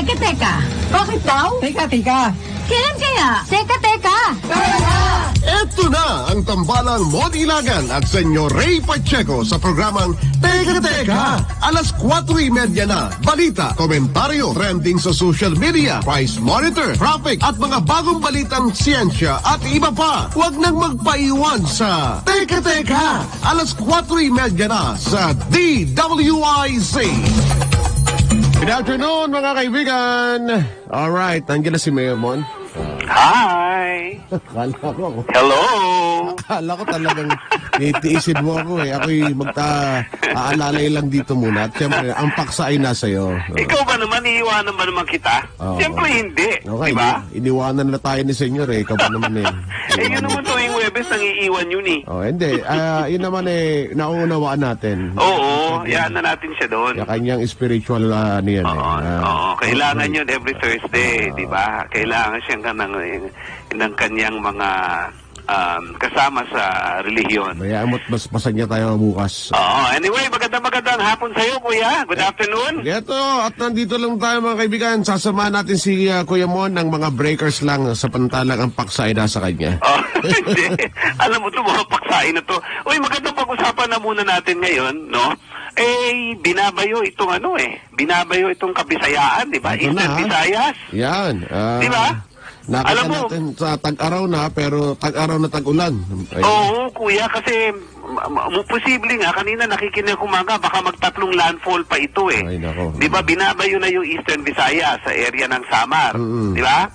Teka. Bakit daw? Teka. Kailan kaya? Teka. Ito na ang tambalang Mod Ilagan at Senyor Ray Pacheco sa programang Teka. Alas 4:30 na. Balita, komentaryo, trending sa social media, price monitor, traffic at mga bagong balitang siyensya at iba pa. Huwag nang magpaiwan sa Teka. Alas 4:30 na sa DWIC. Good afternoon mga kaibigan. Alright, nandiyan na si Mayor Mon. Hi! Akala ko. Hello! Akala ko talagang itiisin mo ako eh. Ako'y aalalay lang dito muna. At siyempre, ang paksa ay nasa iyo. Ikaw ba naman, iiwanan ba naman kita? Oo. Siyempre hindi, Okay, di ba? iniwanan na tayo ni Senyor eh. Ikaw pa naman eh. Yun naman tuwing Webes, nangiiwan yun eh. Oh, hindi. Yun naman eh, nauunawaan natin. Oo, yan na natin siya doon. Yung kanyang spiritual niyan eh. Oo, kailangan yun every Thursday, di ba? Kailangan siyang ng kanyang mga kasama sa relihiyon. Bayaan mo't mas pasanya tayo bukas. Oo, anyway, magandang hapon sa'yo, kuya. Good afternoon. Ito, at nandito lang tayo mga kaibigan. Sasamahan natin si Kuya Mon ng mga breakers lang sa pantalang ang paksa ay nasa kanya. Oh, hindi. Alam mo ito, mga paksain na to. Uy, magandang pag-usapan na muna natin ngayon, no? Binabayo itong binabayo itong Kabisayaan, di ba? Ito na, Eastern Visayas. Yan. Di ba? Nakita Alam mo, natin sa tag-araw na, pero tag-araw na tag-ulan. Ayun. Oo, kuya, kasi posible nga, kanina nakikinig umaga, baka magtatlong landfall pa ito eh. Ay, nako. Di ba, binabayo na yung Eastern Visayas sa area ng Samar. Di ba?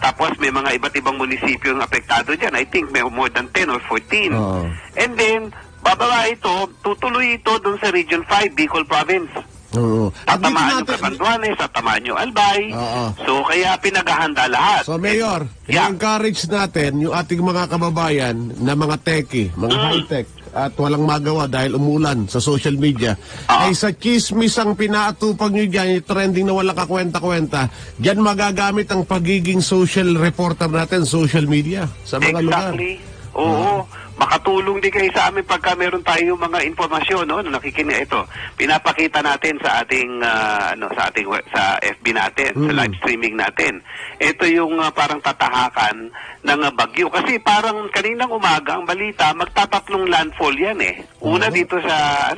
Tapos may mga iba't ibang munisipyo yung apektado dyan. I think may more than 10 or 14. Oo. And then, bababa ito, tutuloy ito dun sa Region 5, Bicol Province. Oo. At dito Tatamaan yung natin, Cabanduanes, tatamaan yung Albay. Oo. So, kaya pinaghahanda lahat. so Mayor, Yeah. i-encourage natin yung ating mga kababayan na mga techie, mga high-tech, at walang magawa dahil umulan sa social media, ay sa chismis ang pinaatupag nyo dyan, yung trending na walang kakwenta-kwenta, dyan magagamit ang pagiging social reporter natin, social media, sa mga lugar. Exactly. Oo. Makatulong din kayo sa amin pagka meron tayo mga informasyon, no? Nakikinig ito. Pinapakita natin sa ating sa FB natin, sa live streaming natin. Ito yung parang tatahakan ng bagyo kasi parang kaninang umaga ang balita magtatatlong landfall yan eh. Una dito sa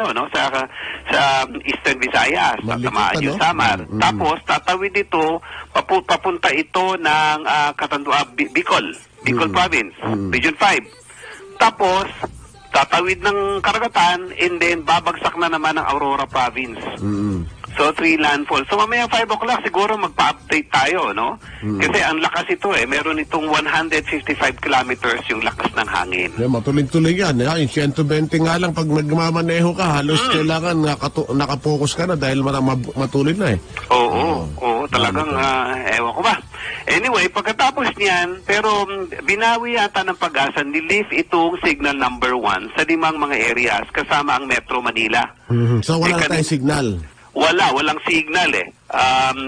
sa Eastern Visayas, Malikot, tatamaan yung Samar. Tapos tatawid ito papunta ito ng Bicol Province, Region 5. Tapos, tatawid ng karagatan and then babagsak na naman ng Aurora Province. So, 3 landfall. So, mamaya 5 o'clock siguro magpa-update tayo, no? Kasi ang lakas ito eh. Meron itong 155 kilometers yung lakas ng hangin. Matuloy-tuloy yan. Yung 120 nga lang pag nagmamaneho ka, halos kailangan nakapokus ka na dahil matuloy na eh. Oo, talagang ewan ko ba. Anyway, pagkatapos niyan, pero binawi yata ng Pag-asa, nilift itong signal number 1 sa 5 mga areas kasama ang Metro Manila. So wala na tayong signal. Walang signal eh.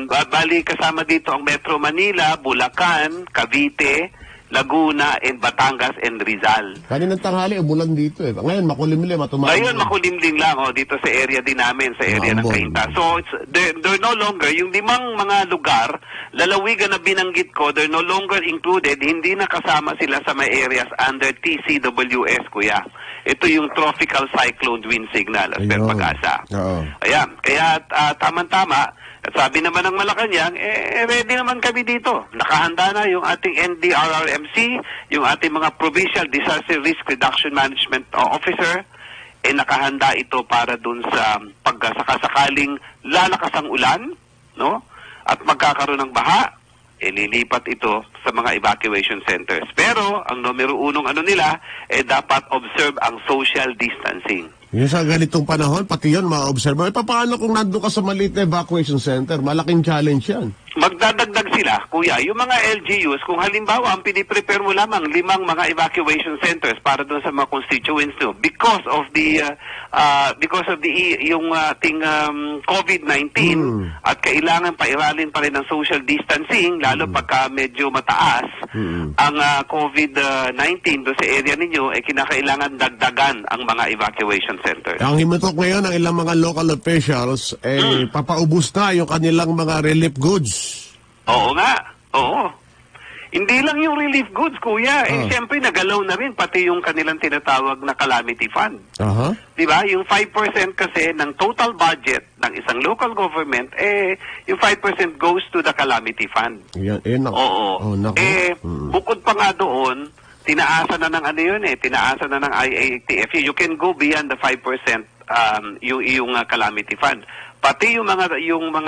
Bali kasama dito ang Metro Manila, Bulacan, Cavite, Laguna, and Batangas and Rizal. Kaninang tanghali, umulan dito eh. Ngayon, makulimlim at umaga. Ngayon, makulimlim lang dito sa area din namin, sa area ng Cainta. So, they're no longer, yung 5 mga lugar, lalawigan na binanggit ko, they're no longer included, hindi na kasama sila sa may areas under TCWS, kuya. Ito yung Tropical Cyclone Wind Signal as per Pag-asa. Oo. Ayan, kaya tama-tama, at sabi naman ng Malacanang, ready naman kami dito. Nakahanda na yung ating NDRRMC, yung ating mga Provincial Disaster Risk Reduction Management Officer, nakahanda ito para dun sa pagkasakaling lalakas ang ulan, no? At magkakaroon ng baha, lilipat ito sa mga evacuation centers. Pero, ang numero 1 nila, dapat observe ang social distancing. Yung sa ganitong panahon, pati yun, ma-observe. Paano kung nandun ka sa maliit na evacuation center? Malaking challenge yan. Magdadagdag sila, kuya. Yung mga LGUs, kung halimbawa, ang piniprepare mo lamang 5 mga evacuation centers para doon sa mga constituents nyo because of the yung ating COVID-19 at kailangan pairalin pa rin ng social distancing, lalo pagka medyo mataas ang COVID-19 doon sa area ninyo, kinakailangan dagdagan ang mga evacuation centers. Ang himutok ngayon ng ilang mga local officials, papaubos na yung kanilang mga relief goods. Oo nga, oo. Hindi lang yung relief goods, kuya. Siyempre, nagalaw na rin pati yung kanilang tinatawag na calamity fund. Aha. Di ba? Yung 5% kasi ng total budget ng isang local government, yung 5% goes to the calamity fund. Yan, naku. Oo. Oh, naku. Bukod pa nga doon, tinaasa na ng ano yun tinaasa na ng IATF. You can go beyond the 5% yung calamity fund. Pati yung mga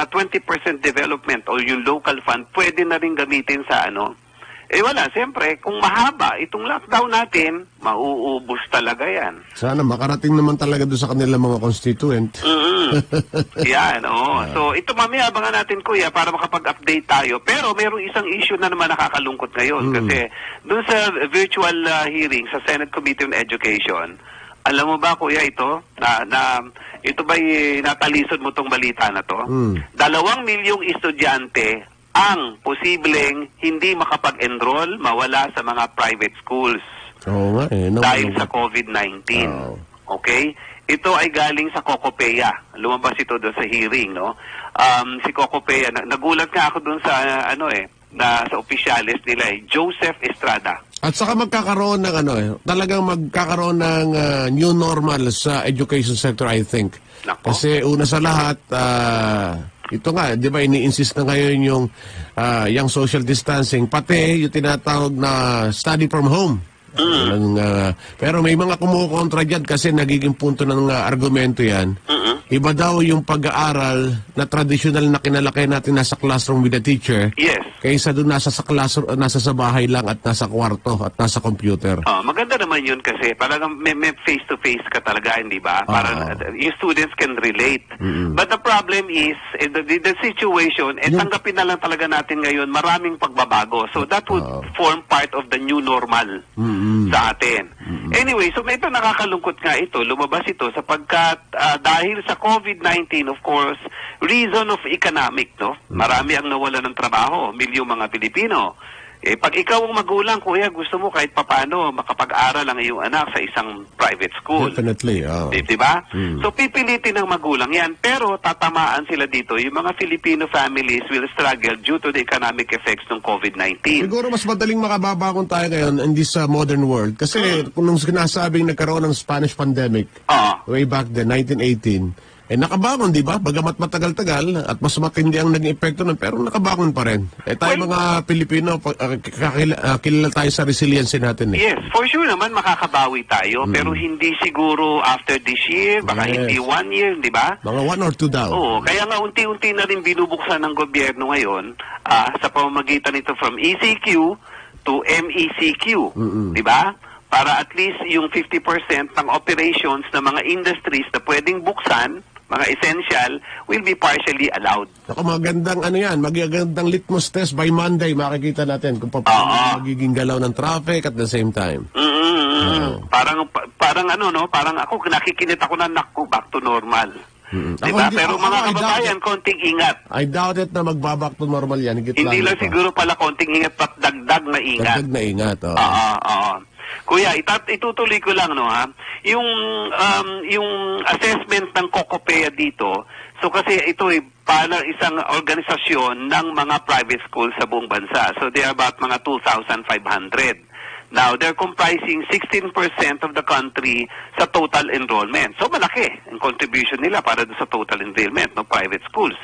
20% development o yung local fund, pwede na rin gamitin sa ano. Wala, siyempre, kung mahaba itong lockdown natin, mauubos talaga yan. Sana makarating naman talaga doon sa kanilang mga constituent. Yan, oo. So, ito mamaya abangan natin, kuya, para makapag-update tayo. Pero mayroong isang issue na naman nakakalungkot ngayon. Kasi doon sa virtual hearing sa Senate Committee on Education, alam mo ba, kuya, ito? Ito ba'y natalisod mo tong balita na to? 2 milyong estudyante ang posibleng hindi makapag-enroll, mawala sa mga private schools. Oo nga dahil sa COVID-19. Okay? Ito ay galing sa Cocopea. Lumabas ito doon sa hearing, no? Si Cocopea, nagulat nga ako doon sa sa opisyalis nila, Joseph Estrada. At saka magkakaroon ng talagang magkakaroon ng new normal sa education sector, I think. Nako. Kasi una sa lahat, ito nga, di ba, ini-insist na ngayon yung social distancing, pati yung tinatawag na study from home. Pero may mga kumukontra dyan kasi nagiging punto ng argumento yan. Iba daw yung pag-aaral na traditional na kinalaki natin nasa classroom with the teacher. Yes. Kaysa doon nasa sa bahay lang at nasa kwarto at nasa computer. Maganda naman yun kasi parang may face-to-face ka talaga, hindi ba? Para yung students can relate. But the problem is, the situation, tanggapin na lang talaga natin ngayon, maraming pagbabago. So that would form part of the new normal sa atin. Anyway, so ito nakakalungkot nga ito, lumabas ito sapagkat dahil sa COVID-19, of course, reason of economic, no? Marami ang nawala ng trabaho, milyong mga Pilipino. Pag ikaw ang magulang, kuya, gusto mo kahit papano makapag-aral ang iyong anak sa isang private school. Definitely, Diba? So, pipilitin ng magulang yan. Pero, tatamaan sila dito. Yung mga Filipino families will struggle due to the economic effects ng COVID-19. Siguro mas madaling makababakon tayo ngayon in this modern world. Kasi kung nung sinasabing nagkaroon ng Spanish pandemic, way back then, 1918, nakabangon, di ba? Bagamat matagal-tagal at mas matindi ang naging epekto nun, pero nakabangon pa rin. Tayo mga Pilipino, kilala tayo sa resiliency natin. Yes, for sure naman makakabawi tayo, pero hindi siguro after this year, baka hindi 1 year, di ba? Mga 1 or 2 daw. Oo, kaya nga unti-unti na rin binubuksan ng gobyerno ngayon sa pamamagitan nito from ECQ to MECQ, di ba? Para at least yung 50% ng operations ng mga industries na pwedeng buksan, mga essential, will be partially allowed. Ako, magandang magagandang litmus test by Monday, makikita natin kung paano magiging galaw ng traffic at the same time. Parang parang ako, nakikinit ako na back to normal. Diba? Pero mga kababayan, konting ingat. I doubt it na magbaback to normal yan. Hindi lang siguro pala konting ingat, pat dagdag na ingat. Dagdag na ingat, Kuya, itutuloy ko lang, no, ha? Yung assessment ng Cocopea dito, so kasi ito ay parang isang organisasyon ng mga private schools sa buong bansa. So they are about mga 2,500. Now, they're comprising 16% of the country sa total enrollment. So, malaki ang contribution nila para sa total enrollment ng private schools.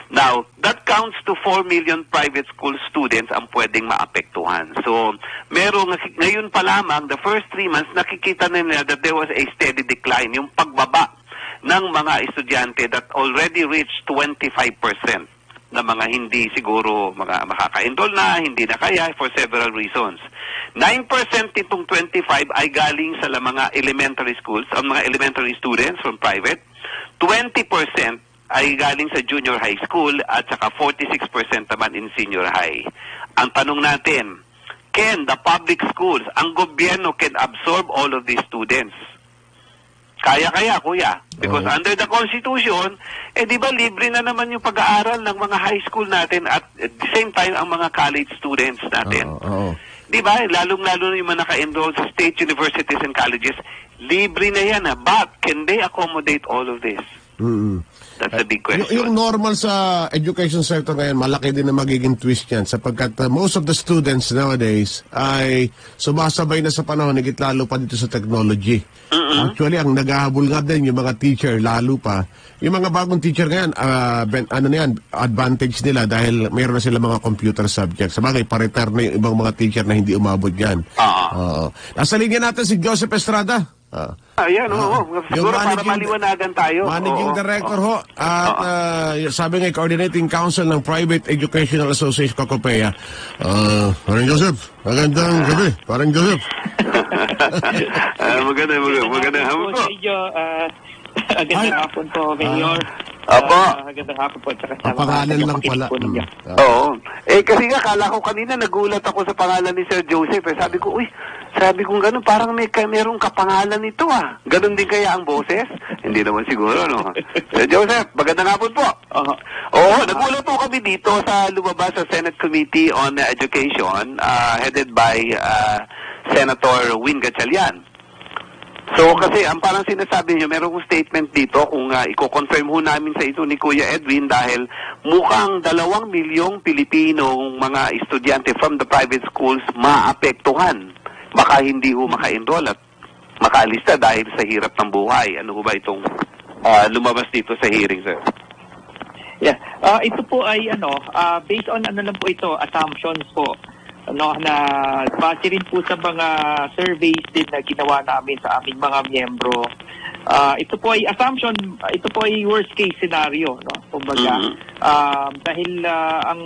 Now, that counts to 4 million private school students ang pwedeng maapektuhan. So, ngayon pa lamang, the first 3 months, nakikita nila that there was a steady decline, yung pagbaba ng mga estudyante that already reached 25%. Na mga hindi siguro makaka-enroll na, hindi na kaya for several reasons. 9% itong 25 ay galing sa mga elementary schools, ang mga elementary students from private. 20% ay galing sa junior high school at saka 46% naman in senior high. Ang tanong natin, can the public schools, ang gobyerno can absorb all of these students? Kaya, kuya. Because under the Constitution, di ba libre na naman yung pag-aaral ng mga high school natin at the same time ang mga college students natin. Di ba? Lalong-lalo na yung mga naka-enroll sa state universities and colleges, Libre na yan, but can they accommodate all of this? Mm. That's a big question. Yung normal sa education sector ngayon, malaki din na magiging twist yan sapagkat most of the students nowadays ay sumasabay na sa panahon, higit lalo pa dito sa technology. Actually, ang naghahabol nga din yung mga teacher, lalo pa. Yung mga bagong teacher ngayon, advantage nila dahil mayroon na sila mga computer subjects. Sabagay, pa-retire na yung ibang mga teacher na hindi umabot yan. Oo. Nasa linya natin si Joseph Estrada. Ayan, oo. Siguro para managing- maliwanagan tayo. Managing Oo. Director ho, at sabi nga, Coordinating Council ng Private Educational Association Cocopea. Parang Joseph, magandang gabi. Parang Joseph. Magandang hapon po. Magandang hapon po, Mayor. Apo. Magandang hapon po. Tsaka sa Pangalan mga lang pala. po ninyo. Oo. Kasi nga, kala ko kanina, nagulat ako sa pangalan ni Sir Joseph. Sabi ko, sabi ko gano'n, parang merong kapangalan nito Ganon din kaya ang boses? Hindi naman siguro, no? Sir Joseph, magandang hapon po. Oo, nagulat po kami dito sa lumabas sa Senate Committee on Education, headed by Senator Win Gatchalian. So kasi ang parang sinasabi niyo, merong statement dito kung i-confirm ho namin sa ito ni Kuya Edwin dahil mukhang 2 milyong Pilipinong mga estudyante from the private schools maapektuhan. Baka hindi ho maka-enroll at makalista dahil sa hirap ng buhay. Ano ho ba itong lumabas dito sa hearing, sir? Yeah. Ito po ay based on lang po ito, assumptions po. Na base rin po sa mga surveys din na ginawa namin sa aming mga miyembro. Ito po ay assumption, ito po ay worst case scenario, no? Kumbaga, dahil ang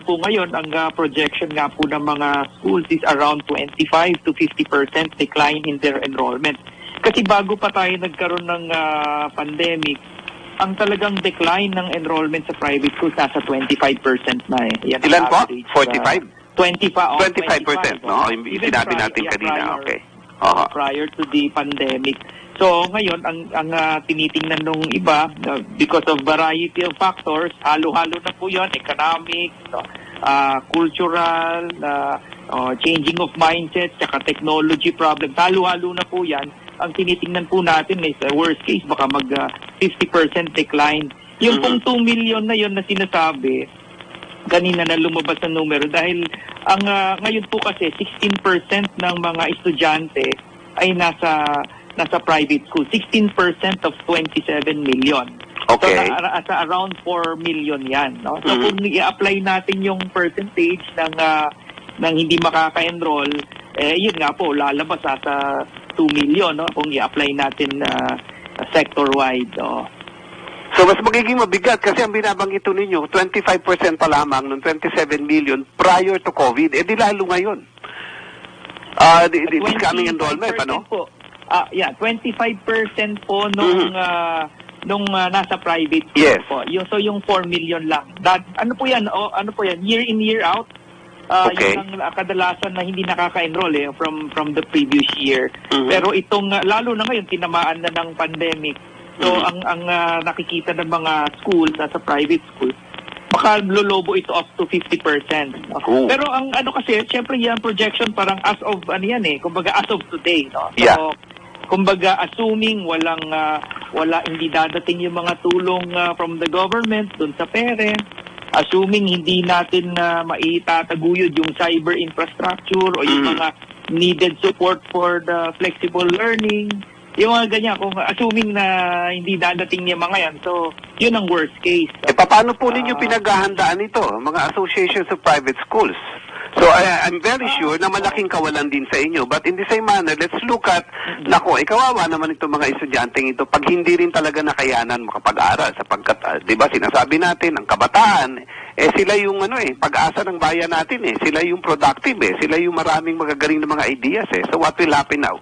po ngayon, ang projection nga po ng mga schools is around 25 to 50% decline in their enrollment. Kasi bago pa tayo nagkaroon ng pandemic, ang talagang decline ng enrollment sa private schools nasa 25% na Yan ang Ilan po? average, 45? 25%, no? Yung sinabi natin kanina, okay. Prior to the pandemic. So ngayon, ang tinitingnan nung iba, because of variety of factors, halo-halo na po yun, economic, cultural, changing of mindset, tsaka technology problems, halo-halo na po yan. Ang tinitingnan po natin is worst case, baka mag 50% decline. Yung pong 2 million na yun na sinasabi, kanina na lumabas ang numero dahil ang ngayon po kasi 16% ng mga estudyante ay nasa private school. 16% of 27 million. Okay. So sa around 4 million 'yan, no? So kung i-apply natin yung percentage ng hindi makaka-enroll, yun nga po lalabas sa 2 million, no? Kung i-apply natin sector-wide, So, mas magiging mabigat kasi ang binabanggit ninyo, 25% pa lamang ng 27 million prior to COVID. Di lalo ngayon. This coming enrollment, ano? Po. 25% po nung nasa private school. Yes. Po. Yung 4 million lang. Ano po yan? Year in, year out. Okay. Yung ang kadalasan na hindi nakaka-enroll from the previous year. Pero itong, lalo na ngayon, tinamaan na ng pandemic. So, ang nakikita ng mga schools, sa private schools, baka lolobo ito up to 50%. No? Pero ang kasi, syempre yan projection parang as of, kumbaga as of today. No? So, Yeah. kumbaga assuming hindi dadating yung mga tulong from the government dun sa parents, assuming hindi natin maitataguyod yung cyber infrastructure o yung mga needed support for the flexible learning, yung mga ganyan, kung assuming na hindi dadating niya mga yan, so yun ang worst case. Paano po ninyo pinaghahandaan ito, mga associations of private schools? So, I'm very sure na malaking kawalan din sa inyo. But in the same manner, let's look at, kawawa naman itong mga estudyanteng ito pag hindi rin talaga nakayanan makapag-aral. Sapagkat, di ba, sinasabi natin, ang kabataan, sila yung pag-asa ng bayan natin Sila yung productive Sila yung maraming magagaling na mga ideas So, what will happen now?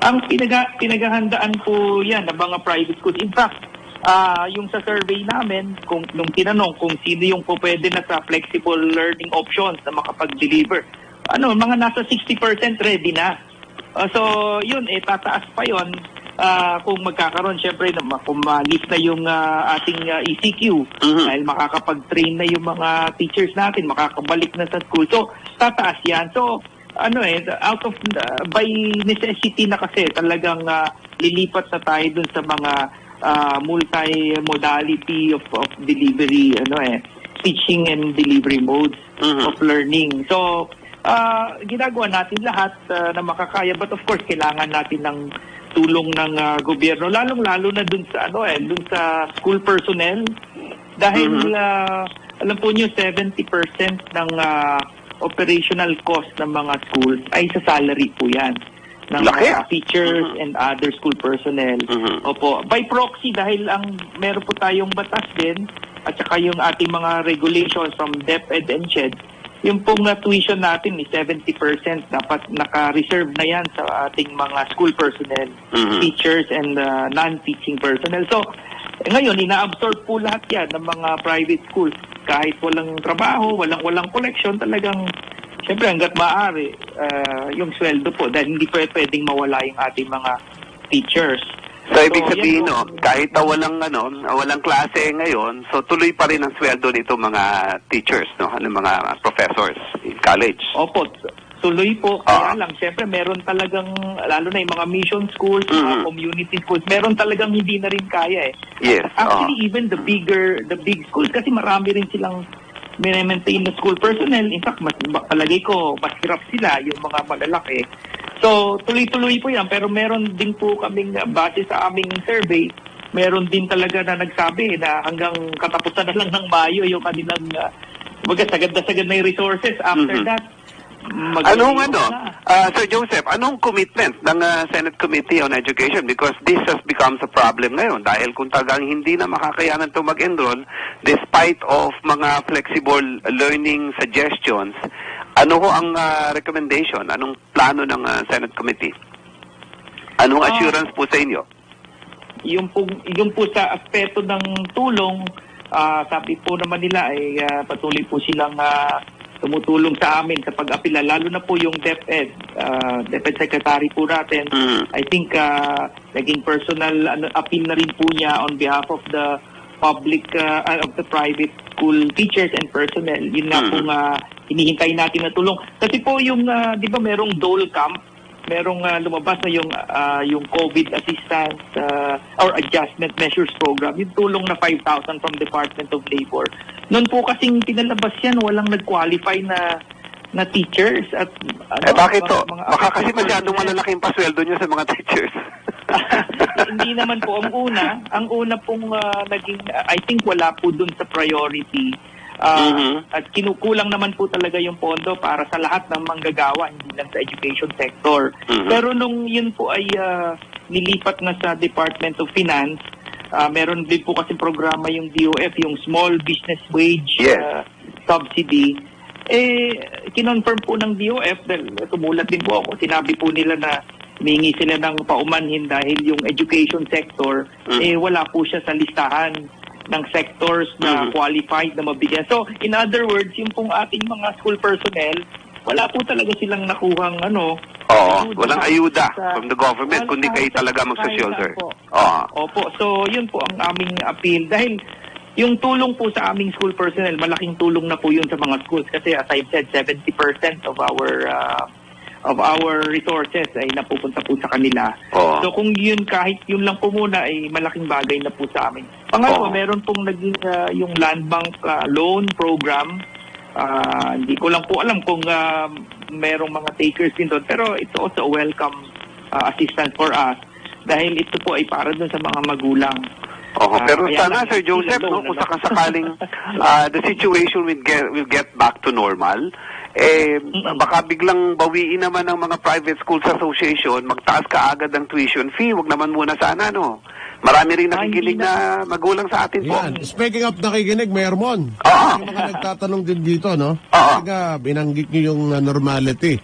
Ang pinaghahandaan po yan ng mga private schools. In fact, yung sa survey namin, nung tinanong kung sino yung po pwede na sa flexible learning options na makapag-deliver, mga nasa 60% ready na. So, yun, tataas pa yun kung magkakaroon, syempre, kung ma-list na yung ating ECQ, dahil makakapag-train na yung mga teachers natin, makakabalik na sa school. So, tataas yan. So, out of by necessity na kasi talagang lilipat na tayo dun sa mga multi-modality of delivery, teaching and delivery modes of learning. So, ginagawa natin lahat na makakaya, but of course kailangan natin ng tulong ng gobyerno, lalong-lalo na dun sa dun sa school personnel dahil alam po niyo 70% ng operational cost ng mga schools ay sa salary po 'yan ng teachers and other school personnel. Opo, by proxy dahil meron po tayong batas din at saka yung ating mga regulations from DepEd and CHED, yung pong tuition natin is 70% dapat naka-reserve na yan sa ating mga school personnel, teachers and non-teaching personnel. So, ngayon, ina-absorb po lahat yan ng mga private schools. Kahit walang trabaho, walang collection, talagang, syempre hanggat maaari, yung sweldo po dahil hindi pwedeng mawala yung ating mga teachers. So, ibig sabihin, kahit walang klase ngayon, so tuloy pa rin ang sweldo nito mga teachers, mga professors in college. Opo, tuloy po. Kaya lang, syempre, meron talagang, lalo na yung mga mission schools, mga community schools, meron talagang hindi na rin kaya eh. Yes. Actually, even the big schools, kasi marami rin silang maintain na school personnel. In fact, palagay ko, mas hirap sila, yung mga malalaki. So, tuloy-tuloy po yan. Pero meron din po kaming, base sa aming survey, meron din talaga na nagsabi na hanggang katapusan na lang ng Mayo yung kanilang, sagad na yung resources. After that, Sir Joseph, anong commitment ng Senate Committee on Education? Because this has become a problem ngayon dahil kung tagang hindi na makakayanan ito mag-enroll despite of mga flexible learning suggestions, ano ho ang recommendation? Anong plano ng Senate Committee? Anong assurance po sa inyo? Yung po sa aspeto ng tulong, sabi po naman nila ay patuloy po silang tumutulong sa amin sa pag-apila, lalo na po yung DepEd Secretary po natin. I think naging personal appeal na rin po niya on behalf of the public, of the private school teachers and personnel. Yun nga pong hinihintay natin na tulong. Kasi po yung, di ba merong dole camp, merong lumabas na yung COVID assistance or adjustment measures program, yung tulong na 5,000 from Department of Labor. Noon po kasing pinalabas yan, walang nag-qualify na teachers at bakit to? Baka kasi masyadong malalaking pasweldo nyo sa mga teachers. Hindi naman po. Ang una pong naging, I think wala po dun sa priority. At kinukulang naman po talaga yung pondo para sa lahat ng manggagawa, hindi lang sa education sector. Pero nung yun po ay nilipat na sa Department of Finance, meron din po kasi programa yung DOF, yung Small Business Wage Subsidy. Kinonfirm po ng DOF, dahil tumulat din po ako, sinabi po nila na humingi sila ng paumanhin dahil yung education sector, wala po siya sa listahan ng sectors na qualified na mabigyan. So, in other words, yung pong ating mga school personnel, wala po talaga silang nakuhang walang ayuda from the government, kundi kayo talaga mag-shoulder. Opo, so yun po ang aming appeal. Dahil yung tulong po sa aming school personnel, malaking tulong na po yun sa mga schools. Kasi as I've said, 70% of our resources ay napupunta po sa kanila. So kung yun, kahit yun lang po muna, ay malaking bagay na po sa amin. Pangalawa, meron pong naging yung Land Bank loan program. Hindi ko lang po alam kung merong mga takers din doon, pero it's also a welcome assistance for us dahil ito po ay para doon sa mga magulang. Pero sana, Sir Joseph, kung sakaling the situation will get back to normal, baka biglang bawiin naman ng mga private schools association, magtaas ka agad ng tuition fee, wag naman muna sana, Marami rin nakikinig na magulang sa atin po. Speaking of nakikinig, Mayor Mon, yung mga nagtatanong din dito, Kasi nga, binanggit niyo yung normality.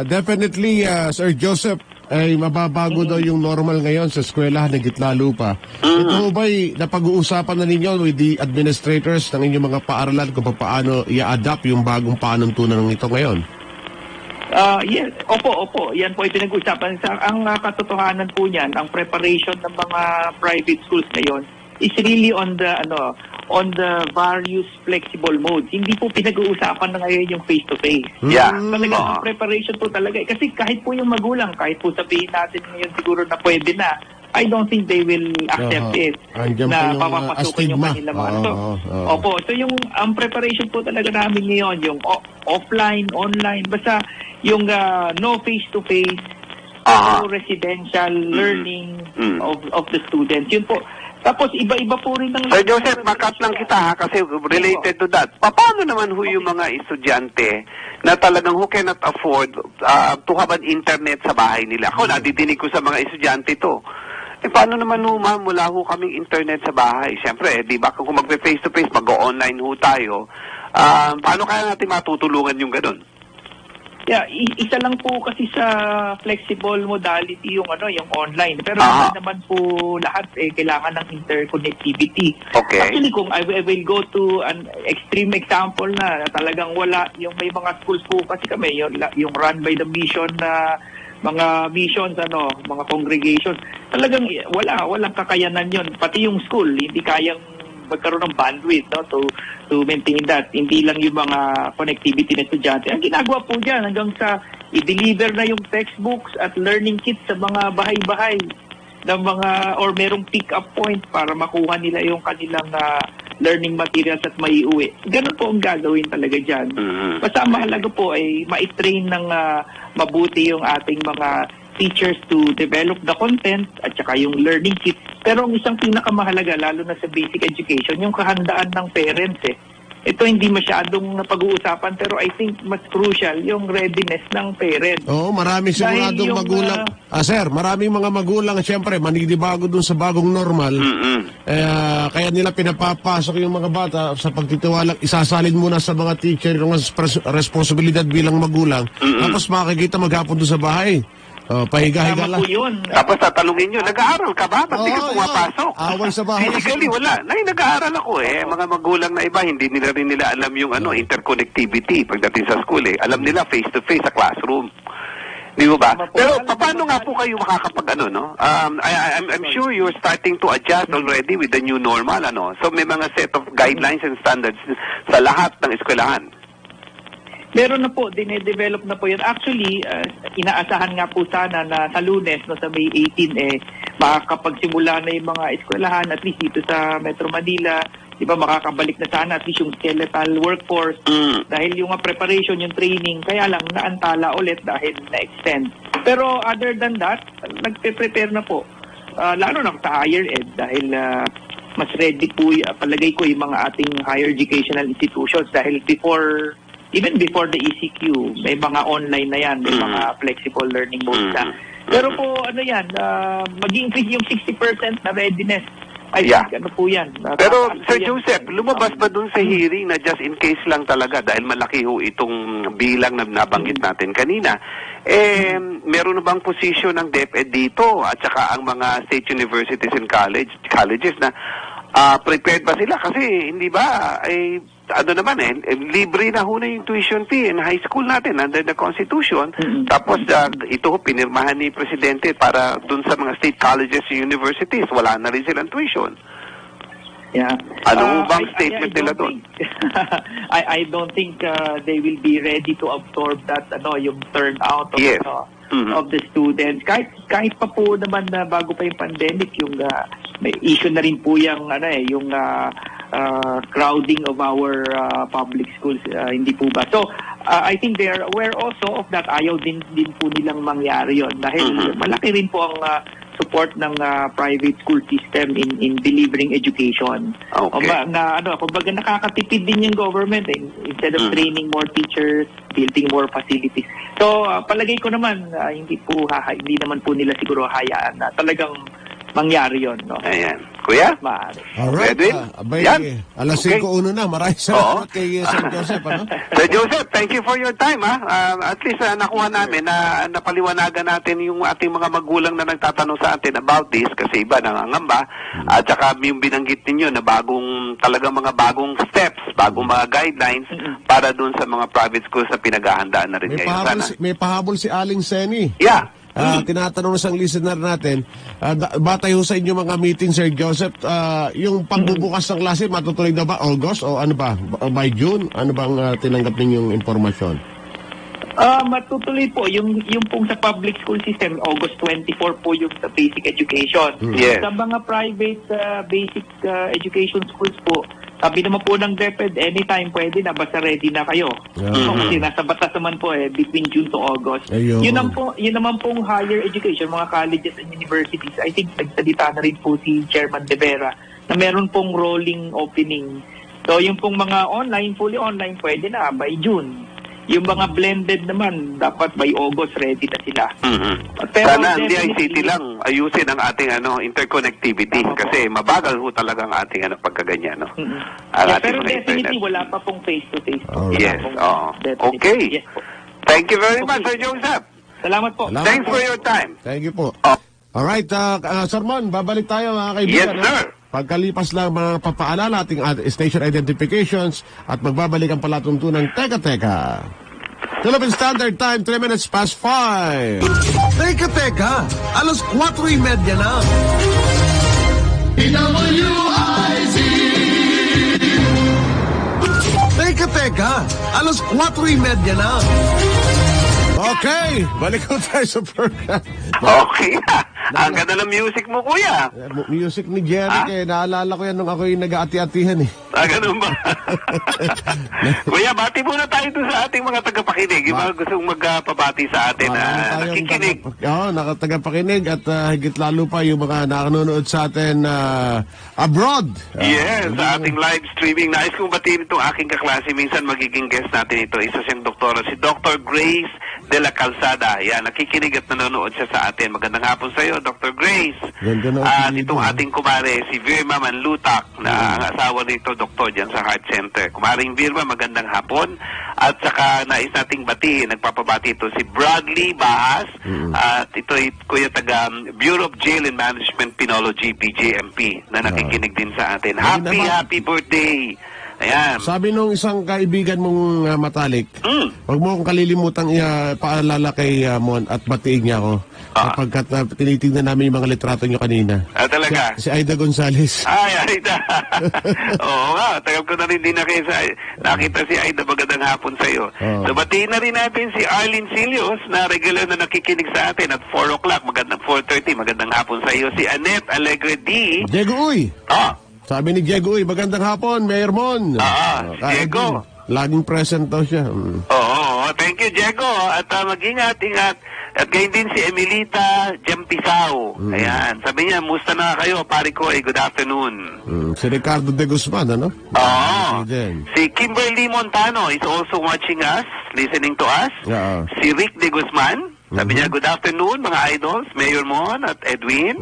Definitely, Sir Joseph, ay mababago daw yung normal ngayon sa eskwelahan ng Gitlalupa. Ito ba'y napag-uusapan na ninyo with the administrators ng inyong mga paaralan kung paano i-adapt yung bagong panuntunan ng ito ngayon? Yes, opo. Yan po ay pinag-usapan. Ang katotohanan po niyan, ang preparation ng mga private schools ngayon, is really on the various flexible modes. Hindi po pinag-uusapan na ngayon yung face-to-face. Yeah. Talaga, Oo. ang preparation po talaga. Kasi kahit po yung magulang, kahit po sabihin natin ngayon siguro na pwede na, I don't think they will accept it Andiyan pa na yung, papapasukin yung astigma. kanila mga Oo, so, oo. Opo, so yung ang preparation po talaga namin ngayon, yung offline, online, basta yung no face-to-face, Aha. no residential learning Mm. of the students. Yun po. Tapos iba-iba po rin ng... Sir Joseph, makat lang kita ha, kasi related to that. Paano naman ho yung mga estudyante na talagang who cannot afford to have an internet sa bahay nila? Ako, nadidinig ko sa mga estudyante to. Paano naman ho, ma'am, wala ho kaming internet sa bahay? Siyempre, di ba, kung magpe-face-to-face, mag-online ho tayo, paano kaya natin matutulungan yung ganun? Yeah, isa lang po kasi sa flexible modality yung yung online. Pero Aha. hindi naman po lahat kailangan ng interconnectivity. Okay. Actually, kung I will go to an extreme example na talagang wala, yung may mga schools po kasi kami, yung run by the mission na mga missions, mga congregations, talagang walang kakayanan yun. Pati yung school, hindi kayang magkaroon ng bandwidth to maintain that. Hindi lang yung mga connectivity na estudyante. Ang ginagawa po dyan hanggang sa i-deliver na yung textbooks at learning kits sa mga bahay-bahay ng mga or merong pick-up point para makuha nila yung kanilang learning materials at maiuwi. Ganun po ang gagawin talaga dyan. Mhm. Basta ang mahalaga po ay ma-train ng mabuti yung ating mga teachers to develop the content at saka yung learning kits. Pero ang isang pinakamahalaga, lalo na sa basic education, yung kahandaan ng parents Ito hindi masyadong napag-uusapan pero I think mas crucial yung readiness ng parents. Oo, marami siguradong Dahil yung, magulang. Sir, maraming mga magulang, siyempre, manidibago dun sa bagong normal. Kaya nila pinapapasok yung mga bata sa pagtitiwalang isasalin muna sa mga teacher yung responsibilidad bilang magulang. Tapos makikita maghapon dun sa bahay. Pahiga-higa Tama lang. po yun. Tapos tatanungin nyo, nag-aaral ka ba? Ba't di ka Oo, pumapasok? away sa bahay. Physically, wala. Nag-aaral ako Mga magulang na iba, hindi nila rin nila alam yung interconnectivity pagdating sa school Alam nila face-to-face sa classroom. Di ba? Tama po. Pero Alam paano mo, nga po kayo makakapag I'm sure you're starting to adjust already with the new normal, So may mga set of guidelines and standards sa lahat ng eskwelahan. Meron na po, dinedevelop na po yan. Actually, inaasahan nga po sana na sa Lunes, sa May 18, makakapagsimula na yung mga eskwelahan, at least dito sa Metro Manila, di ba, makakabalik na sana at least yung skeletal workforce. Dahil yung preparation, yung training, kaya lang naantala ulit dahil na-extend. Pero other than that, nagpe-prepare na po. Lalo na sa higher ed dahil mas ready po, palagay ko, yung mga ating higher educational institutions dahil even before the ECQ, may mga online na yan, may mga flexible learning modes na. Pero po, mag-increase yung 60% na readiness. I think, po yan. Pero, Tataas Sir yan. Joseph, lumabas ba dun sa hearing na just in case lang talaga, dahil malaki ho itong bilang na nabanggit natin kanina, meron na bang posisyon ng DepEd dito at saka ang mga state universities and colleges na prepared ba sila? Kasi hindi ba, libre na ho na yung tuition fee in high school natin under the Constitution. Tapos ito ho, pinirmahan ni Presidente para dun sa mga state colleges and universities, wala na rin silang tuition. Yeah. Ano bang statement nila doon? I don't think they will be ready to absorb that yung turnout of, Yes. Of the students. Kahit pa po naman na bago pa yung pandemic, yung may issue na rin po yung yung crowding of our public schools, hindi po ba? So, I think they are aware also of that. Ayaw din po nilang mangyari yon dahil malaki rin po ang support ng private school system in delivering education. Okay. Kumbaga nakakatipid din yung government instead of training more teachers, building more facilities. So, palagay ko naman hindi naman po nila siguro hayaan na talagang mangyari yon, no? Ayan. Kuya? Maaari. Alright. Edwin? Abay, alas Okay. 5:01 na. Maraming salamat kay Sir Joseph. Sir Joseph, thank you for your time. At least nakuha namin na napaliwanagan natin yung ating mga magulang na nagtatanong sa atin about this kasi iba nangangamba. At saka yung binanggit ninyo na talagang mga bagong steps, bagong mga guidelines para dun sa mga private schools na pinaghahandaan na rin ngayon. Sana. May pahabol si Aling Seni. Yeah. tinatanong sa listener natin, batay ho sa inyo mga meeting, Sir Joseph, yung pagbubukas ng klase, matutuloy na ba August o ano ba? By June? Ano bang tinanggap ninyong informasyon? Matutuloy po yung pong sa public school system, August 24 po yung sa basic education. Yes. Sa mga private basic education schools po, sabi naman po ng DepEd, anytime pwede na, basta ready na kayo. Kasi nasa batas naman po between June to August. Ayun. Yun naman pong higher education, mga colleges and universities. I think nagsalita na rin po si Chairman De Vera na meron pong rolling opening. So yung pong mga online, fully online, pwede na by June. Yung mga blended naman, dapat by August ready na sila. Pero Sana ang definitely- DICT lang ayusin ang ating interconnectivity kasi mabagal ho talaga ang ating pagkaganyan. No? Ang Yeah, ating pero mga definitely internet. wala pa pong face-to-face. Alright. Yes, oo. Definitely. Okay. Yes po. Thank you very Okay. much, Sir Joseph. Salamat po. Salamat. Thanks for your time. Thank you po. Oh. Alright, Sir Mon, babalik tayo mga kaibigan. Yes, sir. Pagkalipas lang mga papaalala ating station identifications at magbabalik ang palatuntunang Teka. Philippine Standard Time, 3 minutes past 5. Teka, alas 4:30 na. PWIZ. Teka, alas 4:30 na. Okay, balik ko tayo sa program. Okay. Ang ganda ng music mo, kuya. Music ni Jerry, naalala ko yan nung ako yung nag-aati-atihan eh. Ganun ba? Kuya, bati muna tayo dun sa ating mga tagapakinig. Yung mga gustong magpabati sa atin na Marami tayong nakikinig. nakatagapakinig at higit lalo pa yung mga nakanonood sa atin abroad. Yes, sa ating live streaming. Nais kong batiin itong aking kaklase. Minsan magiging guest natin ito. Isa siyang doktora, si Dr. Grace de la Calzada. Yan, nakikinig at nanonood siya sa atin. Magandang hapon sa iyo, Dr. Grace. Ganda na At apelido, itong ah. ating kumare, si Virma Manlutak, na ang asawa nito, doktor dyan sa Heart Center. Kumaring Virma, magandang hapon. At saka nais nating batiin, nagpapabati ito si Bradley Bahas. At ito ay kuya taga Bureau of Jail and Management Penology, BJMP, na nakikinig din sa atin. Hindi naman- Happy birthday! Ayan. Sabi nung isang kaibigan mong matalik, huwag mo akong kalilimutang paalala kay Mon at batiin niya ako. Kapagkat tinitingnan namin yung mga litrato niyo kanina. Talaga? Si Aida Gonzales. Ay, Aida. Oo nga, tagal ko na rin din nakita si Aida. Magandang hapon sa iyo. So, batiin na rin natin si Arlene Silios na regular na nakikinig sa atin at 4 o'clock. Magandang 4:30. Magandang hapon sa iyo. Si Annette Alegre D. Diego Uy! Sabi ni Diego Uy, magandang hapon, Mayor Mon. Diego. Laging present daw siya. Oo, thank you, Diego. At mag-ingat. At gayon din si Emilita Jampisao. Ayan, sabi niya, musta na kayo, pare ko, good afternoon. Si Ricardo de Guzman, ano? Oo. Din. Si Kimberly Montano is also watching us, listening to us. Yeah. Si Rick de Guzman, sabi niya, good afternoon, mga idols, Mayor Mon at Edwin.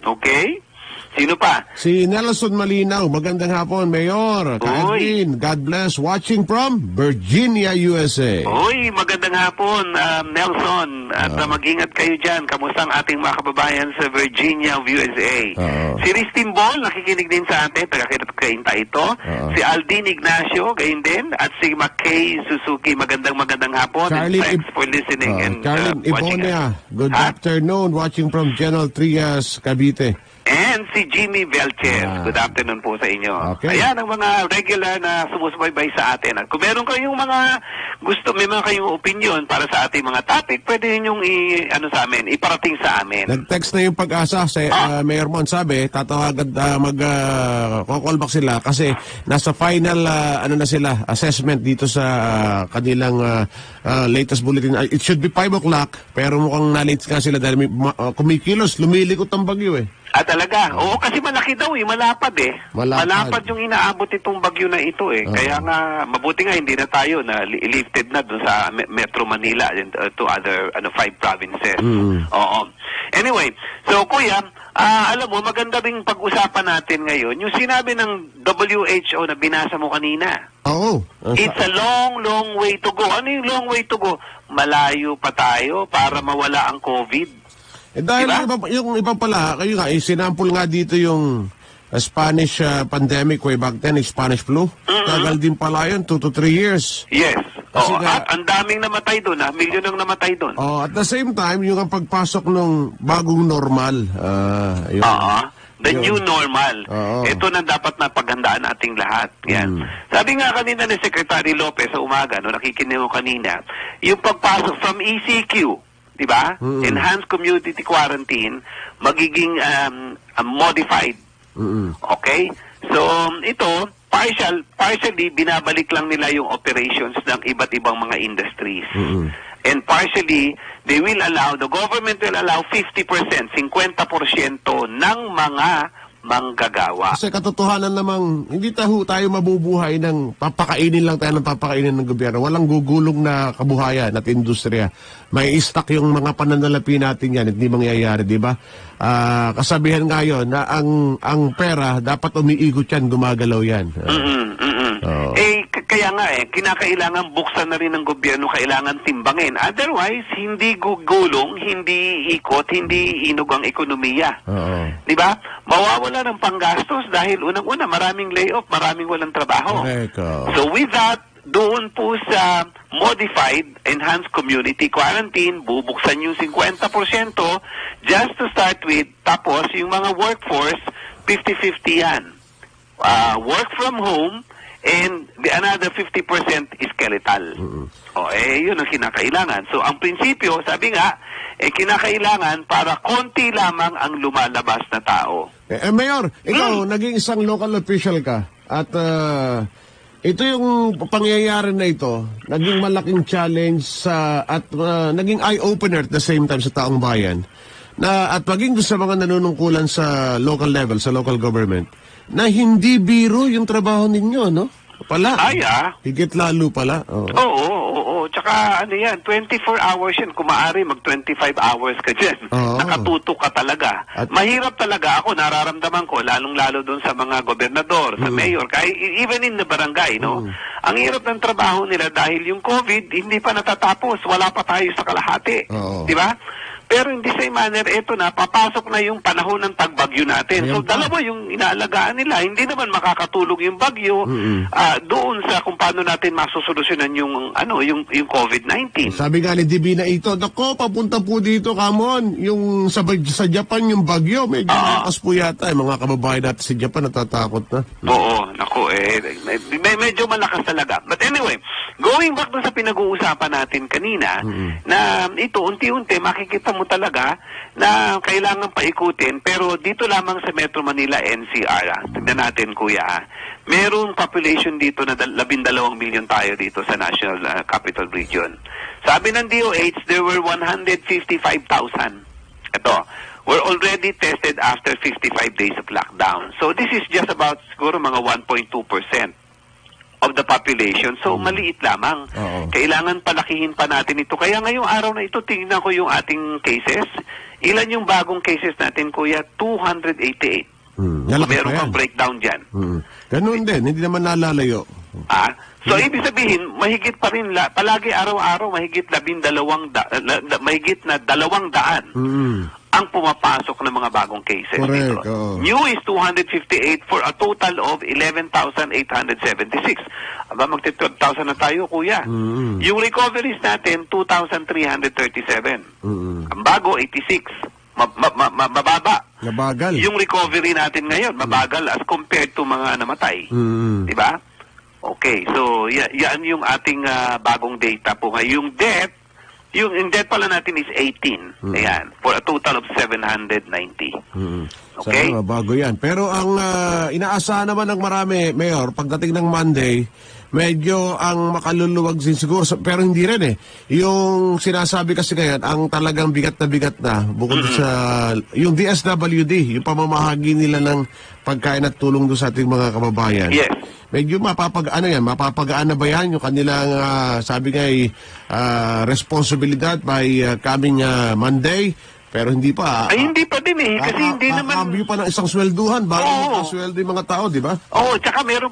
Okay. Sino pa? Si Nelson Malinaw, magandang hapon, Mayor. Kaedwin, God bless. Watching from Virginia, USA. Uy, magandang hapon, Nelson. At mag-ingat kayo dyan. Kamusta ang ating mga kababayan sa Virginia, USA? Si Ristin Ball, nakikinig din sa atin. Taga-Kainta ito. Si Aldin Ignacio, gayon din. At si McKay Suzuki, magandang hapon. And thanks for listening and Carlin watching Ibonia, us. good afternoon. Watching from General Trias, Cavite. And si Jimmy Velchez. Good afternoon po sa inyo. Okay. Ayan ang mga regular na sumusubaybay sa atin. At kung meron kayong mga may mga kayong opinion para sa ating mga topic, pwede ninyong sa amin, iparating sa amin. Nag-text na yung pag-asa sa Mayor Mon, sabi, tatawagan mag-callback sila kasi nasa final na sila, assessment dito sa kanilang latest bulletin. It should be 5 o'clock, pero mukhang na-late nga sila dahil kumikilos, lumilikot ang bagyo eh. Talaga? Oo, kasi malaki daw malapad eh. Malapad. Yung inaabot itong bagyo na ito eh. Kaya nga, mabuti nga hindi na tayo na lifted na dun sa Metro Manila and to other 5 provinces. Oo. Anyway, so kuya, alam mo, maganda ring pag-usapan natin ngayon. Yung sinabi ng WHO na binasa mo kanina. Oo. It's a long, long way to go. Ano yung long way to go? Malayo pa tayo para mawala ang COVID. Dahil Diba? yung iba pala, kayo nga, sinample nga dito yung Spanish pandemic way back then, Spanish flu. Tagal din pala yun, 2 to 3 years. Yes. Kasi Oo, nga- at ang daming namatay doon, milyon ang namatay doon. Oh, at the same time, yung ang pagpasok ng bagong normal. Yun. Oo. The Yun. new normal. Oo. Ito na dapat na paghandaan nating lahat. Yan. Sabi nga kanina ni Secretary Lopez sa umaga, no, nakikinig mo kanina, yung pagpasok from ECQ, di ba? Enhanced Community Quarantine, magiging modified. Okay? So, ito, partially, binabalik lang nila yung operations ng iba't ibang mga industries. And partially, the government will allow 50%, 50% ng mga manggagawa. Kasi katotohanan namang, hindi tayo mabubuhay ng papakainin lang tayo ng papakainin ng gobyerno. Walang gugulong na kabuhayan at industriya. May stock yung mga pananalapi natin yan. Hindi mangyayari, di ba? Kasabihan ngayon na ang pera, dapat umiikot yan, gumagalaw yan. Oo. Kaya nga kinakailangan buksan na rin ng gobyerno, kailangan timbangin. Otherwise, hindi gugulong, hindi ikot, hindi inog ang ekonomiya. Oo. Di ba? Mawawala ng panggastos dahil unang-una, maraming layoff, maraming walang trabaho. Correct. So with that, doon po sa modified enhanced community quarantine, bubuksan yung 50% just to start with. Tapos yung mga workforce, 50-50 yan. Work from home, and the another 50% is skeletal. Yun ang kinakailangan. So, ang prinsipyo, sabi nga, kinakailangan para konti lamang ang lumalabas na tao. Mayor, ikaw, naging isang local official ka. At ito yung pangyayari na ito, naging malaking challenge at naging eye-opener at the same time sa taong bayan. At maging doon sa mga nanunungkulan sa local level, sa local government, na hindi biro yung trabaho ninyo, no? Pala. Higit lalo pala. Oo. Tsaka ano yan, 24 hours yan. Kung maaari, mag-25 hours ka dyan. Nakatutok ka talaga. Mahirap talaga ako, nararamdaman ko, lalong-lalo doon sa mga gobernador, sa mayor, kahit even in the barangay, no? Ang hirap ng trabaho nila dahil yung COVID, hindi pa natatapos. Wala pa tayo sa kalahati. Di ba? Pero in the same manner, ito na, papasok na yung panahon ng tagbagyo natin. So, dalawa yung inaalagaan nila. Hindi naman makakatulog yung bagyo doon sa kung paano natin masusolusyonan yung COVID-19. Sabi nga ni Divina ito, nako, papunta po dito, Kamon, yung sa Japan, yung bagyo, medyo lakas po yata. Mga kababayan natin sa Japan, natatakot na. Oo, nako, medyo malakas talaga. But anyway, going back doon sa pinag-uusapan natin kanina, na ito, unti-unti, makikita mo talaga na kailangan paikutin, pero dito lamang sa Metro Manila NCR, tignan natin kuya, merong population dito na 12 milyon tayo dito sa National Capital Region. Sabi ng DOH, there were 155,000. Ito, were already tested after 55 days of lockdown. So this is just about siguro mga 1.2% of the population. So, maliit lamang. Kailangan palakihin pa natin ito. Kaya ngayong araw na ito, tingnan ko yung ating cases. Ilan yung bagong cases natin, kuya? 288. Meron kang breakdown dyan. Ganun din, hindi naman nalalayo. So, ibig sabihin, mahigit pa rin, palagi araw-araw, mahigit na 200 ang pumapasok ng mga bagong cases. Correct, dito. New is 258 for a total of 11,876. Aba, magti-12,000 na tayo, kuya. Yung recoveries natin, 2,337. Ang bago, 86. Mababa. Nabagal. Yung recovery natin ngayon, mabagal as compared to mga namatay. Di ba? Okay, so yan yung ating bagong data po ngayon. Yung death, yung death pala natin is 18. Ayan, for a total of 790. Okay? Sana bago yan. Pero ang inaasahan naman ng marami, Mayor, pagdating ng Monday, medyo ang makaluluwag din siguro, pero hindi rin Yung sinasabi kasi ngayon, ang talagang bigat na, bukod sa, yung DSWD, yung pamamahagi nila ng pagkain at tulong doon sa ating mga kababayan. Yes. Medyo mapapagaan na ba yan? Yung kanilang, sabi nga, responsibilidad by coming Monday, pero hindi pa. Hindi pa din kasi hindi naman. Kakambyo pa ng isang swelduhan bago makasweldo yung mga tao, di ba? Tsaka meron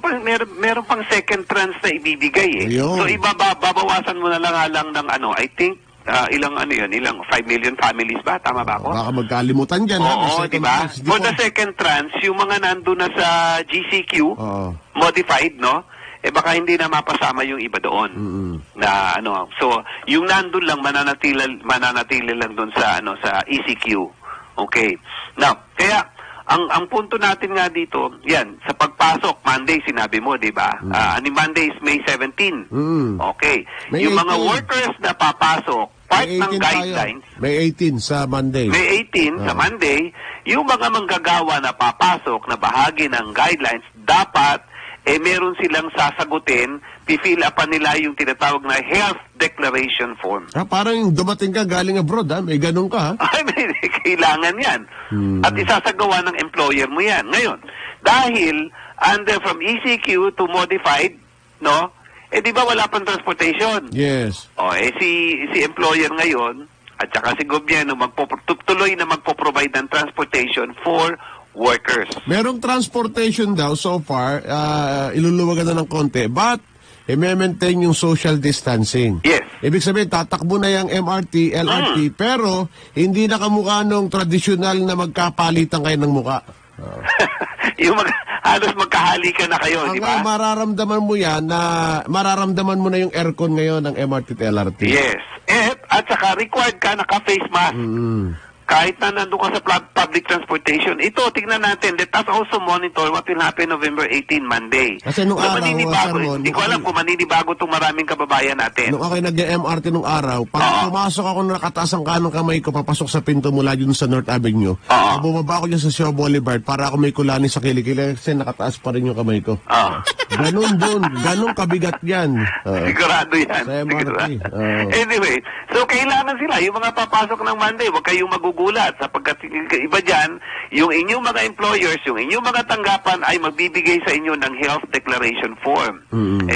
pang second trans na ibibigay Ayun. So babawasan mo na lang ng I think ilang 5 million families ba? Tama ba ako? Baka magkalimutan dyan. Di ba? For the second trans, yung mga nandun na sa GCQ, modified, no? baka hindi na mapasama yung iba doon. Na ano, so yung nandun lang mananatili lang doon sa sa ECQ. Okay. Now, kaya ang punto natin nga dito, yan, sa pagpasok, Monday sinabi mo, 'di ba? Monday is May 17. Okay. May Yung mga 18. workers na papasok, part May ng 18 tayo. guidelines, May 18 sa Monday. May 18 sa Monday, yung mga manggagawa na papasok na bahagi ng guidelines, dapat meron silang sasagutin, pifill upan nila yung tinatawag na health declaration form. Parang yung dumating ka galing abroad, may ganun ka, ha? Ay, may kailangan yan. At isasagawa ng employer mo yan. Ngayon, dahil under from ECQ to modified, no? Di ba wala pang transportation? Yes. Si employer ngayon, at saka si gobyerno, tuloy na magpo-provide ng transportation for workers. Merong transportation daw so far, iluluwagan na ng konti, but i-maintain yung social distancing. Yes. Ibig sabihin, tatakbo na yung MRT, LRT, pero hindi na kamukha nung tradisyonal na magkapalitan kayo ng muka. Yung halos magkahalikan na kayo, di ba? Mararamdaman mo yan na, mararamdaman mo na yung aircon ngayon ng MRT at LRT. Yes. At saka required ka naka-face mask. Kahit na nandun ka sa public transportation. Ito, tingnan natin. Let us also monitor what will happen November 18, Monday. Kasi nung araw, Hindi ko alam kung maninibago itong maraming kababayan natin. Nung ako'y nag-MRT nung araw, pag pumasok ako na nakataas ang kanong kamay ko, papasok sa pinto mula dun sa North Avenue, bumaba ako dyan sa Shaw Boulevard para ako may kulani sa kilikili kasi nakataas pa rin yung kamay ko. Ganun dun. Ganun kabigat yan. Sigurado yan. Sa MRT. Anyway, so kailangan sila. Yung mga papasok ng Monday, huwag kayong magugulat sapagkat iba dyan, yung inyong mga employers, yung inyong mga tanggapan ay magbibigay sa inyo ng health declaration form.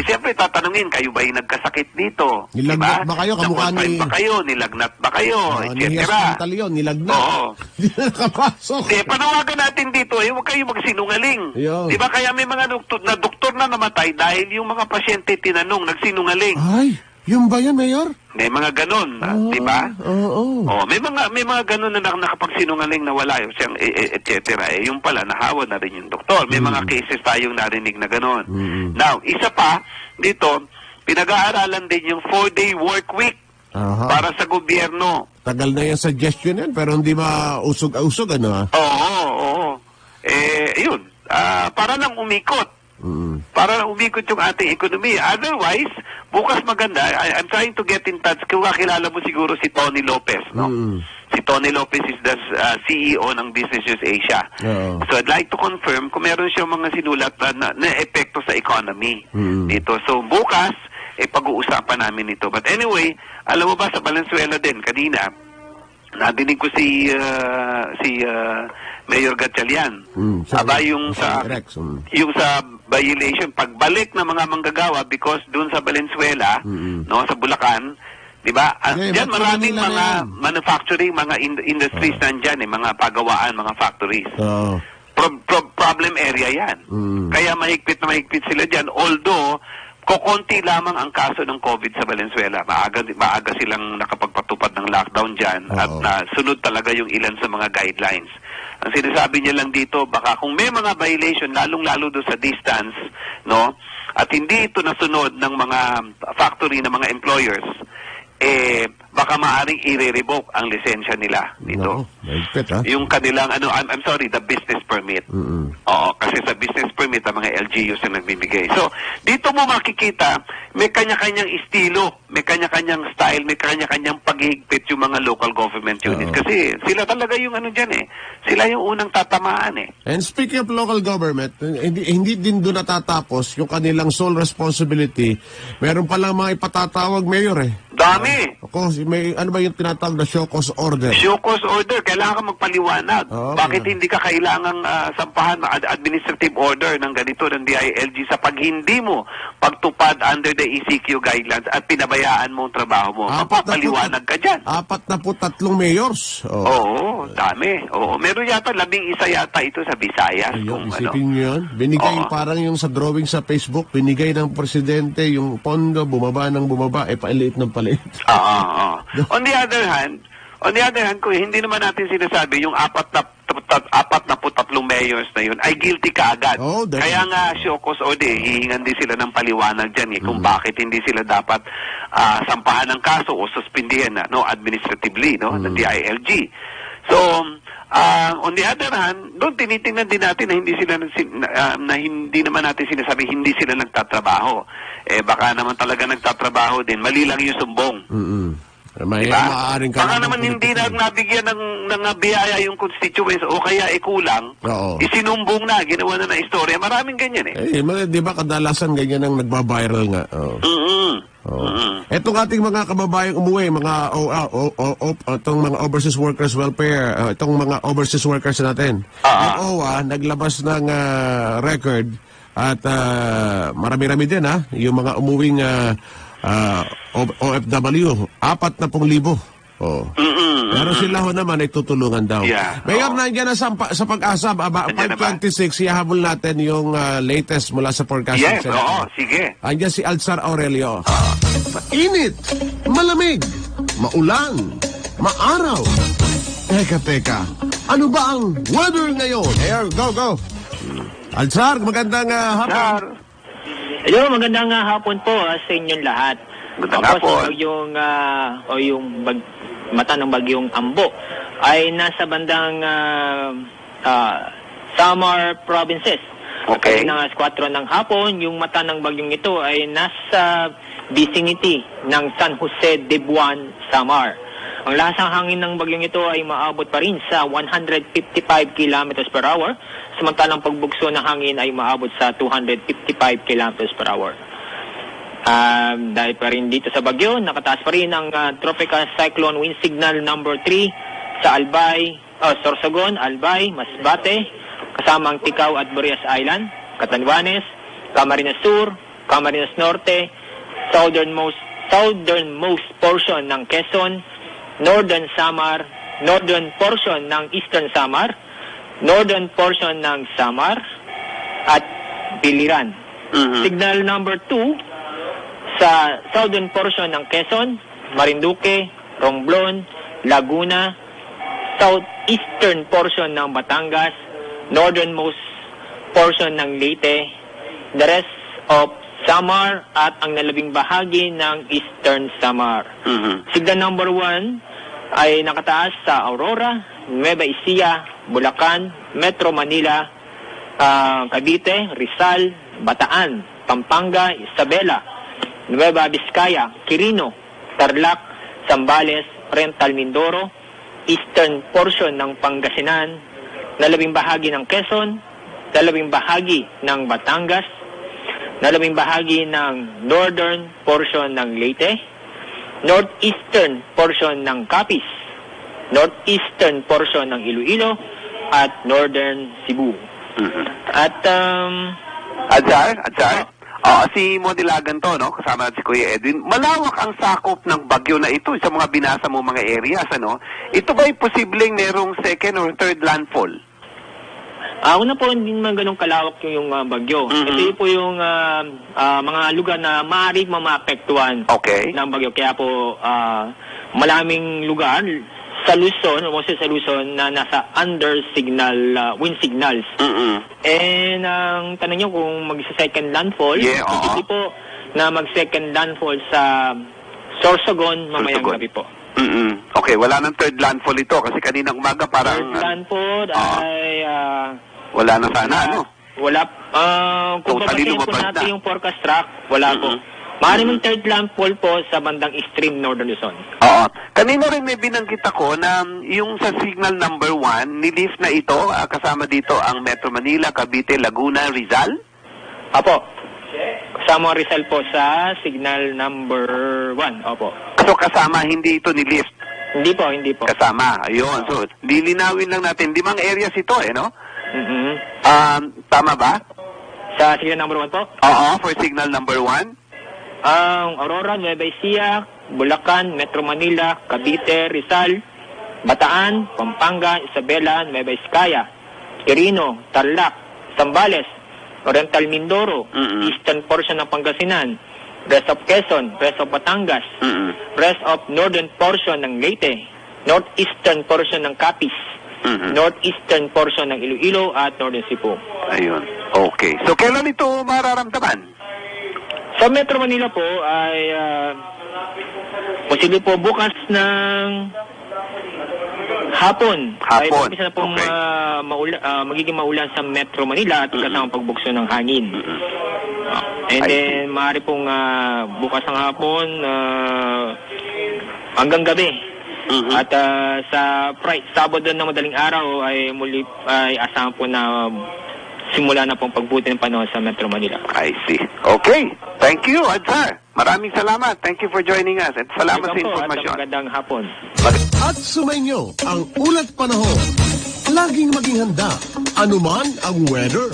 Siyempre, tatanungin, kayo ba yung nagkasakit dito? Nilagnat ba kayo? Kamukha Na-confine ni... ba kayo? Nilagnat ba kayo? Nihiyas Etc. ng talyon, nilagnat. Oo. Hindi na nakapasok. Panawagan natin dito, huwag kayo magsinungaling. Yun. Di ba kaya may mga doktor na namatay dahil yung mga pasyente tinanong, nagsinungaling. Ay, yung ba yan, Mayor? May mga ganon, di ba? Oo. May mga ganon na nakapagsinungaling na wala, et cetera. Yung pala, nahawa na rin yung doktor. May mga cases tayong narinig na ganon. Now, isa pa, dito, pinag-aaralan din yung 4-day work week para sa gobyerno. Tagal na yung suggestion yan, pero hindi mausog-usog, ano ha? Oo. Yun. Para lang umikot. Para lang umikot yung ating ekonomiya. Otherwise, bukas maganda, I'm trying to get in touch. Kung kakilala mo siguro si Tony Lopez, no? Si Tony Lopez is the CEO ng Business News Asia. So I'd like to confirm kung meron siyang mga sinulat na epekto sa economy dito. So bukas, pag-uusapan namin ito. But anyway, alam mo ba sa Valenzuela din, kanina, nadinig ko si Mayor Gatchalian. Yung sa violation, pagbalik ng mga manggagawa because doon sa Valenzuela, no, sa Bulacan, di ba? Diyan maraming mga manufacturing, mga industries nandyan, mga pagawaan, mga factories. Problem area yan. Kaya mahigpit na mahigpit sila dyan. Although, kukunti lamang ang kaso ng COVID sa Valenzuela. Maaga silang nakapagpatupad ng lockdown dyan at sunod talaga yung ilan sa mga guidelines. Ang sinasabi niya lang dito, baka kung may mga violation, lalong-lalo doon sa distance, no, at hindi ito nasunod ng mga factory, ng mga employers, baka maaring i-revoke ang lisensya nila dito. Mahigpit, ha? Yung kanilang, I'm sorry, the business permit. Oo, kasi sa business permit, ang mga LGUs na nagbibigay. So, dito mo makikita, may kanya-kanyang estilo, may kanya-kanyang style, may kanya-kanyang paghihigpit yung mga local government units. Kasi sila talaga yung dyan Sila yung unang tatamaan And speaking of local government, hindi din doon natatapos yung kanilang sole responsibility. Meron palang mga ipatatawag, Mayor Dami! May, ano ba yung tinatawag na show cause order? Show cause order, kailangan ka magpaliwanag. Bakit hindi ka kailangang sampahan administrative order ng ganito ng DILG sa pag hindi mo pagtupad under the ECQ guidelines at pinabayaan mo ang trabaho mo? Magpapaliwanag ka dyan. 43 mayors. Oo, dami. Oo, meron yata 11 yata ito sa Visayas. Isipin nyo yun. Binigay parang yung sa drawing sa Facebook, binigay ng presidente yung pondo, bumaba ng bumaba, paliit ng paliit. On the other hand, kung hindi naman natin sinasabi yung 43 43 mayors na yun ay guilty kaagad. Oh, definitely. Kaya nga, Siokos Ode, hihingan din sila ng paliwanag dyan kung bakit hindi sila dapat sampahan ng kaso o suspindihan na, administratively, ng DILG. So, on the other hand, doon tinitingnan din natin na hindi sila na hindi naman natin sinasabi hindi sila nagtatrabaho. Baka naman talaga nagtatrabaho din. Mali lang yung sumbong. May Diba? maaaring ka Baka naman hindi na nabigyan ng biyaya yung constituents o kaya kulang. Oo. Isinumbong na, ginawa na ng istorya. Maraming ganyan Di ba kadalasan ganyan ang nagba-viral nga? Oo. Etong ating mga kababayang umuwi, itong mga overseas workers welfare, itong mga overseas workers natin. Ang OWA naglabas ng record at marami-rami din yung mga umuwing OFW, 40,000. Pero sila ho naman ay tutulungan daw. Yeah. Mayor, nandiyan na sa Pag-asa, 526, ihahabol natin yung latest mula sa forecasting Yes, center. sige. Andiyan si Alzar Aurelio. Init, malamig, maulan, maaraw. Teka, ano ba ang weather ngayon? Air, go. Alzar, magandang hapon. Hello, magandang hapon po sa inyong lahat. Magandang Tapos hapon. yung mata ng bagyong Ambo ay nasa bandang Samar provinces. Okay. Kasi ng 4 ng hapon, yung mata ng bagyong ito ay nasa vicinity ng San Jose de Buan, Samar. Ang lasang hangin ng bagyong ito ay maabot pa rin sa 155 kilometers per hour, samantalang pagbugso ng hangin ay maabot sa 255 kilometers per hour. Dahil pa rin dito sa bagyo, nakataas pa rin ang tropical cyclone wind signal number 3 sa Sorsogon, Albay, Masbate, kasama ang Ticao at Burias Island, Catanduanes, Camarines Sur, Camarines Norte, southernmost portion ng Quezon, Northern Samar, northern portion ng Eastern Samar, northern portion ng Samar, at Biliran. Signal number 2 sa southern portion ng Quezon, Marinduque, Romblon, Laguna, southeastern portion ng Batangas, northernmost portion ng Leyte, the rest of Samar at ang nalabing bahagi ng Eastern Samar. Signal number 1 ay nakataas sa Aurora, Nueva Ecija, Bulacan, Metro Manila, Cavite, Rizal, Bataan, Pampanga, Isabela, Nueva Vizcaya, Quirino, Tarlac, Zambales, Oriental Mindoro, eastern portion ng Pangasinan, nalabing bahagi ng Quezon, nalabing bahagi ng Batangas, nalabing bahagi ng northern portion ng Leyte, northeastern portion ng Capiz, northeastern portion ng Iloilo, at northern Cebu. At Adjar? Si Modilagan to, kasama si Kuya Edwin. Malawak ang sakop ng bagyo na ito sa mga binasa mo mga areas, Ito ba'y posibleng merong second or third landfall? una po, hindi naman ganun kalawak yung bagyo. Ito po yung mga lugar na maaaring mamaapektuhan Okay. ng bagyo. Kaya po, maraming lugar sa Luzon, mostly sa Luzon, na nasa under wind signals. And ang tanong nyo kung mag-second landfall, hindi po na mag-second landfall sa Sorsogon mamayang Sorsogon. gabi po. Okay, wala nang third landfall ito kasi kaninang umaga parang Third landfall ay wala na sana, wala. Kung Totally papasayin po lumabas natin na. yung forecast track, wala po. Maaaring third landfall po sa bandang extreme northern Luzon. Oo. Kanina rin may binanggit ako na yung sa signal number 1, nilift na ito, kasama dito ang Metro Manila, Cavite, Laguna, Rizal? Apo. Kasama ang Rizal po sa signal number 1. Opo. So kasama, hindi ito nilift. Hindi po. Kasama. Ayun. So, lilinawin lang natin. Limang areas ito, no? Mhm. Tama ba? Sa signal number 1 po, Oo, for signal number 1. ang Aurora, Nueva Ecija, Bulacan, Metro Manila, Cavite, Rizal, Bataan, Pampanga, Isabela, Nueva Vizcaya, Quirino, Tarlac, Zambales, Oriental Mindoro, eastern portion ng Pangasinan, rest of Quezon, rest of Batangas, rest of northern portion ng Leyte, northeastern portion ng Capiz, northeastern portion ng Iloilo at Northern Cebu. Ayun. Okay. So, kailan ito mararamdaman? Sa Metro Manila po ay posible po bukas ng hapon. Ay Hapon. umpisa na pong Okay. magiging maulan sa Metro Manila at kasama pagbukso ng hangin. And I then maaari pong bukas ng hapon hanggang gabi. At sa Sabado na madaling araw ay muli ay asahan po na simula na pong pagbuti ng panahon sa Metro Manila. I see. Okay. Thank you, Adsar. Maraming salamat. Thank you for joining us. At salamat sa Welcome po at informasyon. magandang hapon. At sumainyo ang ulat panahon. Laging maging handa, anuman ang weather.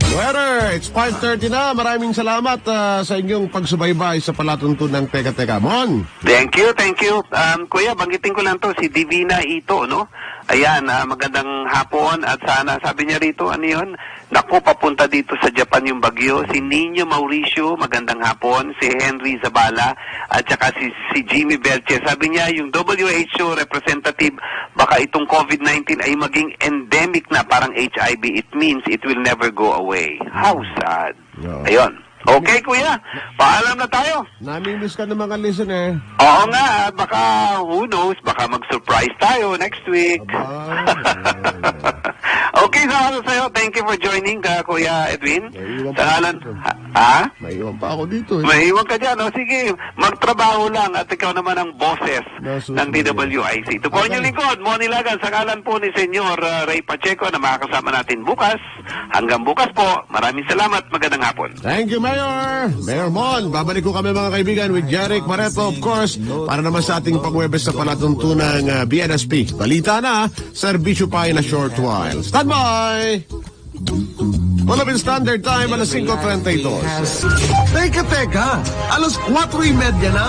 Weather, it's 5:30 na. Maraming salamat sa inyong pagsubaybay sa palatuntunan ng Teka Teka. Mon! Thank you, thank you. Kuya, banggitin ko lang to, si Divina Ito, no? Ayan, magandang hapon at sana, sabi niya rito, ano yun? Naku, papunta dito sa Japan yung bagyo. Si Nino Mauricio, magandang hapon. Si Henry Zabala at saka si Jimmy Belche. Sabi niya, yung WHO representative, baka itong COVID-19 ay maging endemic na parang HIV. It means it will never go away. How sad. Yeah. Ayun. Okay, kuya. Paalam na tayo. Namimiss ka ng mga listener. Oo nga, baka, who knows, baka mag-surprise tayo next week. Okay, salamat sa'yo. Thank you for joining, Kuya Edwin. Naiiwan Sa pa ngalan, ako dito. ha? Maiwan pa ako dito. Maiwan ka dyan, o sige, magtrabaho lang at ikaw naman ang bosses Nasusunod ng DWIC. Ito po ang inyong lingkod, Moni Lagan, sa ngalan po ni Senyor Ray Pacheco na makakasama natin bukas. Hanggang bukas po, maraming salamat, magandang hapon. Thank you, Mayor! Mayor Mon, babalik ko kami mga kaibigan with Jeric Barreto, of course, para naman sa ating pagwebes sa palatuntunang BNSP. Balita na, serbisyo pa in a short while. Stand by! Philippine Standard Time, alas 5:32. Teka, alas 4:30 na.